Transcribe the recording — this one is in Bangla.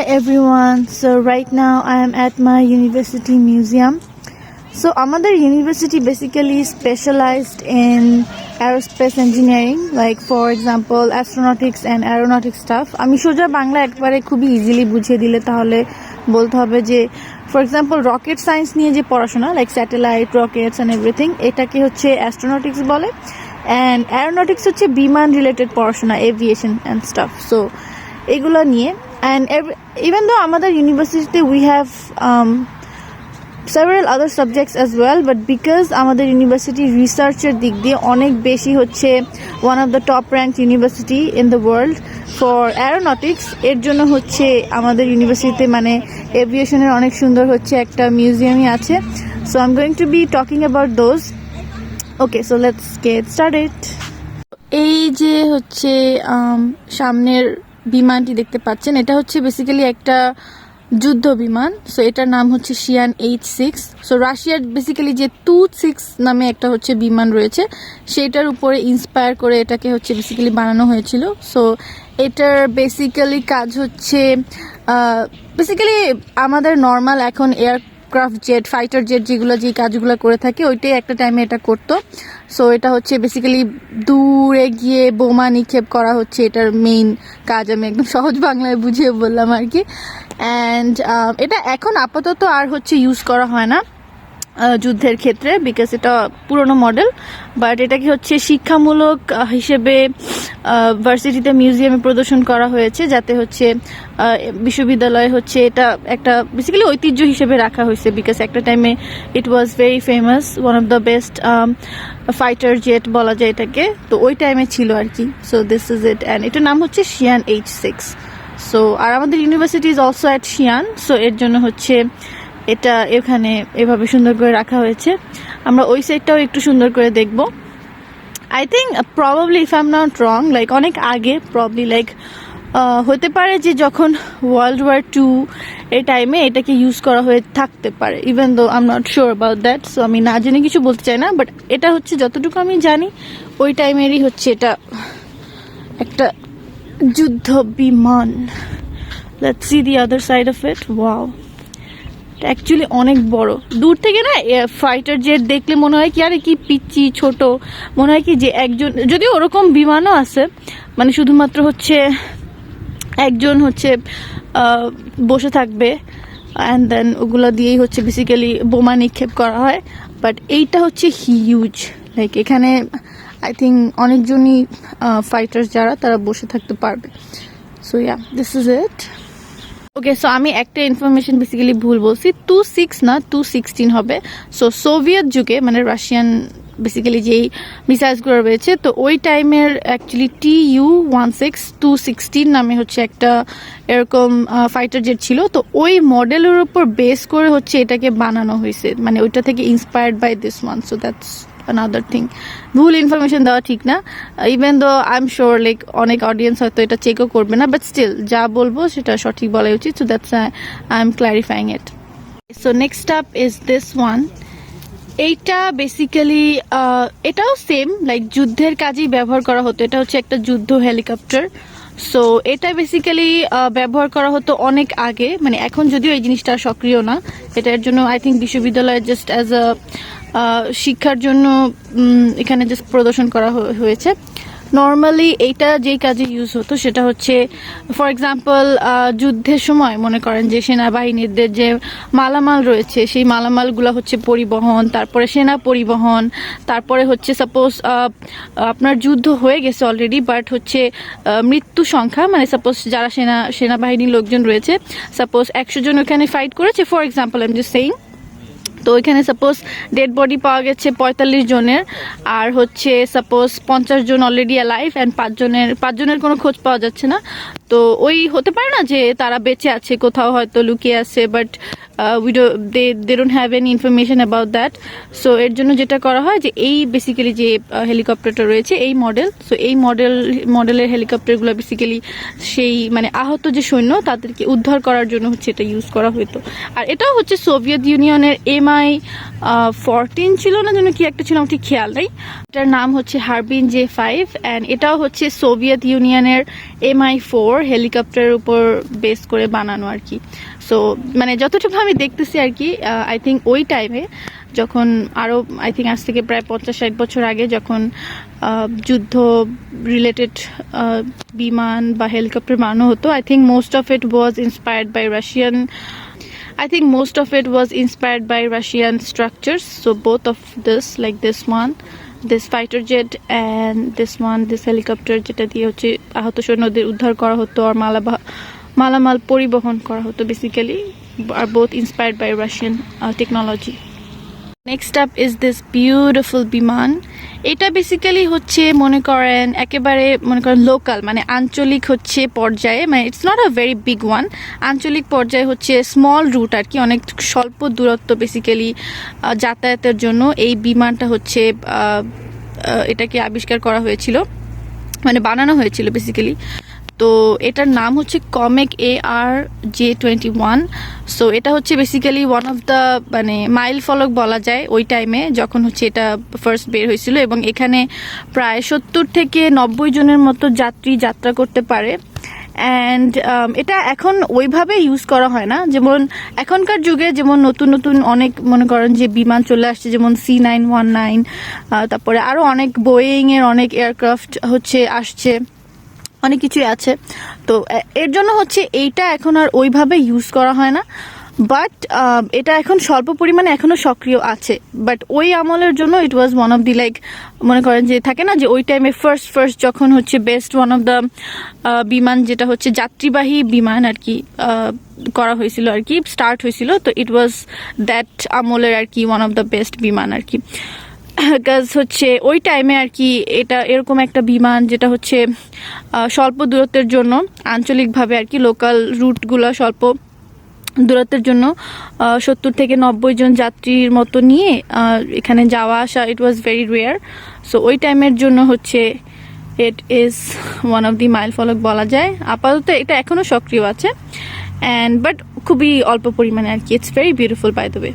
Hi everyone. So right now I am at my university museum. So our university basically specialized in aerospace engineering, like for example astronautics and aeronautic stuff. আমি সোজা বাংলা একবারে খুবই ইজিলি বুঝিয়ে দিলে তাহলে বলতে হবে যে for example rocket science নিয়ে যে পড়াশোনা like satellite, rockets and everything এটাকে হচ্ছে astronautics বলে, and aeronautics হচ্ছে বিমান related পড়াশোনা, aviation and stuff. So এগুলো নিয়ে, and even though আমাদের university we have several other subjects as well, but because আমাদের university researcher দিক দিয়ে অনেক বেশি হচ্ছে one of the top ranked university in the world for aeronautics, এর জন্য হচ্ছে আমাদের ইউনিভার্সিটিতে মানে এভিয়েশনের অনেক সুন্দর হচ্ছে একটা মিউজিয়ামই আছে. So I'm going to be talking about those. Okay, so let's get started. এই যে হচ্ছে সামনের বিমানটি দেখতে পাচ্ছেন, এটা হচ্ছে বেসিক্যালি একটা যুদ্ধ বিমান. সো এটার নাম হচ্ছে শিয়ান H6. সো রাশিয়ার বেসিক্যালি যে Tu-6 নামে একটা হচ্ছে বিমান রয়েছে, সেটার উপরে ইন্সপায়ার করে এটাকে হচ্ছে বেসিক্যালি বানানো হয়েছিল. সো এটার বেসিক্যালি কাজ হচ্ছে বেসিক্যালি আমাদের নর্মাল এখন এয়ারক্রাফট জেট, ফাইটার জেট যেগুলো যে কাজগুলো করে থাকে ওইটাই একটা টাইমে এটা করতো. সো এটা হচ্ছে বেসিক্যালি দূরে গিয়ে বোমা নিক্ষেপ করা হচ্ছে এটার মেইন কাজ. আমি একদম সহজ বাংলায় বুঝিয়ে বললাম আর কি. অ্যান্ড এটা এখন আপাতত আর হচ্ছে ইউজ করা হয় না যুদ্ধের ক্ষেত্রে, বিকজ এটা পুরনো মডেল. বাট এটাকে হচ্ছে শিক্ষামূলক হিসেবে ভার্সিটিতে মিউজিয়ামে প্রদর্শন করা হয়েছে, যাতে হচ্ছে বিশ্ববিদ্যালয়ে হচ্ছে এটা একটা বেসিক্যালি ঐতিহ্য হিসেবে রাখা হয়েছে, বিকজ একটা টাইমে it was very famous, one of the best fighter jet বলা যায় এটাকে. তো ওই টাইমে ছিল আর কি. So this is it, and এটার নাম হচ্ছে শিয়ান H6. সো আর আমাদের university is also at Xian. So এর জন্য হচ্ছে এটা এখানে এভাবে সুন্দর করে রাখা হয়েছে. আমরা ওই সাইডটাও একটু সুন্দর করে দেখব. I think probably if I am not wrong, like অনেক আগে প্রবাবলি লাইক হতে পারে যে যখন ওয়ার্ল্ড ওয়ার II এই টাইমে এটাকে ইউজ করা হয়ে থাকতে পারে, even though I am not sure about that. So আমি না জেনে কিছু বলতে চাই না, বাট এটা হচ্ছে যতটুকু আমি জানি ওই টাইমেরই হচ্ছে এটা একটা যুদ্ধ বিমান. Let's see the other side of it. Wow, actually অনেক বড়. দূর থেকে না ফাইটার জেট দেখলে মনে হয় কি আরে কি পিচ্ছি ছোট, মনে হয় কি যে একজন, যদিও ওরকম বিমানও আছে মানে শুধুমাত্র হচ্ছে একজন হচ্ছে বসে থাকবে অ্যান্ড দেন ওগুলো দিয়েই হচ্ছে বেসিক্যালি বোমা নিক্ষেপ করা হয়. বাট এইটা হচ্ছে হিউজ, লাইক এখানে আই থিঙ্ক অনেকজনই ফাইটার্স যারা তারা বসে থাকতে পারবে. So yeah, this is it. Okay, so আমি একটা ইনফরমেশন বেসিক্যালি ভুল বলছি, Tu-6 না Tu-16 হবে. সো সোভিয়েত যুগে মানে রাশিয়ান বেসিক্যালি যেই মিসাইলসগুলো রয়েছে, তো ওই টাইমের অ্যাকচুয়ালি Tu-16 Tu-16 নামে হচ্ছে একটা এরকম ফাইটার জেট ছিল. তো ওই মডেলের উপর বেস করে হচ্ছে এটাকে বানানো হয়েছে, মানে ওইটা থেকে inspired by this one. So that's another thing. ভুল ইনফরমেশন দেওয়া ঠিক না, even though I am sure like অনেক অডিয়েন্স হয়তো এটা চেকও করবে না, বাট স্টিল যা বলবো সেটা সঠিক বলাই উচিত. So that's I am clarifying it. So next up is this one. এইটা বেসিক্যালি এটাও সেম লাইক যুদ্ধের কাজেই ব্যবহার করা হতো. এটা হচ্ছে একটা যুদ্ধ হেলিকপ্টার. সো এটা বেসিক্যালি ব্যবহার করা হতো অনেক আগে, মানে এখন যদিও এই জিনিসটা সক্রিয় না. এটার জন্য আই থিঙ্ক বিশ্ববিদ্যালয়ে জাস্ট অ্যাজ আ শিক্ষার জন্য এখানে জাস্ট প্রদর্শন করা হয়েছে. নর্মালি এইটা যেই কাজে ইউজ হতো সেটা হচ্ছে ফর এক্সাম্পল যুদ্ধের সময় মনে করেন যে সেনাবাহিনীদের যে মালামাল রয়েছে সেই মালামালগুলো হচ্ছে পরিবহন, তারপরে সেনা পরিবহন, তারপরে হচ্ছে সাপোজ আপনার যুদ্ধ হয়ে গেছে অলরেডি বাট হচ্ছে মৃত্যু সংখ্যা, মানে সাপোজ যারা সেনাবাহিনীর লোকজন রয়েছে, সাপোজ 100 জন ওখানে ফাইট করেছে for example, I am just saying. তো ওইখানে সাপোজ ডেড বডি পাওয়া গেছে 45 জনের, আর হচ্ছে সাপোজ 50 জন অলরেডি অ্যালাইভ অ্যান্ড 5 জনের কোনো খোঁজ পাওয়া যাচ্ছে না. তো ওই হতে পারে না যে তারা বেঁচে আছে কোথাও হয়তো লুকিয়ে আছে, but they don't have any information about that. So এর জন্য যেটা করা হয় যে এই বেসিক্যালি যে হেলিকপ্টারটা রয়েছে এই মডেল, সো এই মডেলের হেলিকপ্টারগুলো বেসিক্যালি সেই মানে আহত যে সৈন্য তাদেরকে উদ্ধার করার জন্য হচ্ছে এটা ইউজ করা হতো. আর এটাও হচ্ছে সোভিয়েত ইউনিয়নের Mi-14 ছিল না যেন কি একটা ছিল, আমার ঠিক খেয়াল নেই. এটার নাম হচ্ছে হারবিন J5 অ্যান্ড এটাও হচ্ছে সোভিয়েত ইউনিয়নের Mi-4 হেলিকপ্টারের উপর বেস করে বানানো আর কি। সো মানে যতটুকু আমি দেখতেছি আর কি, আই থিঙ্ক ওই টাইমে যখন আরও আই থিঙ্ক আজ থেকে প্রায় 50-60 বছর আগে যখন যুদ্ধ রিলেটেড বিমান বা হেলিকপ্টার বানানো হতো, I think most of it was inspired by Russian structures. So both of this, like this one, this fighter jet and this helicopter যেটা দিয়ে হচ্ছে আহত সৈন্যদের উদ্ধার করা হতো আর মালামাল পরিবহন করা হতো, basically are both inspired by Russian technology. Next up is this beautiful বিমান। এটা বেসিক্যালি হচ্ছে মনে করেন একেবারে লোকাল, মানে আঞ্চলিক হচ্ছে পর্যায়ে, মানে it's not a very big one, আঞ্চলিক পর্যায়ে হচ্ছে স্মল রুট আর কি, অনেক স্বল্প দূরত্ব বেসিক্যালি যাতায়াতের জন্য এই বিমানটা হচ্ছে এটাকে আবিষ্কার করা হয়েছিল, মানে বানানো হয়েছিল বেসিক্যালি। তো এটার নাম হচ্ছে কমেক ARJ-21। সো এটা হচ্ছে বেসিক্যালি ওয়ান অফ দ্য মানে মাইল ফলক বলা যায় ওই টাইমে যখন হচ্ছে এটা ফার্স্ট বের হয়েছিল, এবং এখানে প্রায় 70 থেকে 90 জনের মতো যাত্রী যাত্রা করতে পারে। অ্যান্ড এটা এখন ওইভাবে ইউজ করা হয় না, যেমন এখনকার যুগে যেমন নতুন নতুন অনেক মনে করেন যে বিমান চলে আসছে, যেমন C919, তারপরে আরও অনেক বোয়িংয়ের অনেক এয়ারক্রাফট হচ্ছে আসছে, অনেক কিছুই আছে। তো এর জন্য হচ্ছে এইটা এখন আর ওইভাবে ইউজ করা হয় না, বাট এটা এখন স্বল্প পরিমাণে এখনো সক্রিয় আছে। বাট ওই আমলের জন্য it was one of the like মনে করেন যে থাকে না যে ওই টাইমে ফার্স্ট যখন হচ্ছে বেস্ট ওয়ান অফ দ্য বিমান যেটা হচ্ছে যাত্রীবাহী বিমান আর কি করা হয়েছিল আর কি, স্টার্ট হয়েছিল। তো ইট ওয়াজ দ্যাট আমলের আর কি ওয়ান অফ দ্য বেস্ট বিমান আর কি। বিকজ হচ্ছে ওই টাইমে আর কি এটা এরকম একটা বিমান যেটা হচ্ছে স্বল্প দূরত্বের জন্য আঞ্চলিকভাবে আর কি লোকাল রুটগুলো স্বল্প দূরত্বের জন্য 70 থেকে 90 জন যাত্রীর মতো নিয়ে এখানে যাওয়া আসা, ইট ওয়াজ ভেরি রেয়ার। সো ওই টাইমের জন্য হচ্ছে it is one of the mile ফলক বলা যায়। আপাতত এটা এখনও সক্রিয় আছে, অ্যান্ড বাট খুবই অল্প পরিমাণে আর কি। It's very beautiful by the way.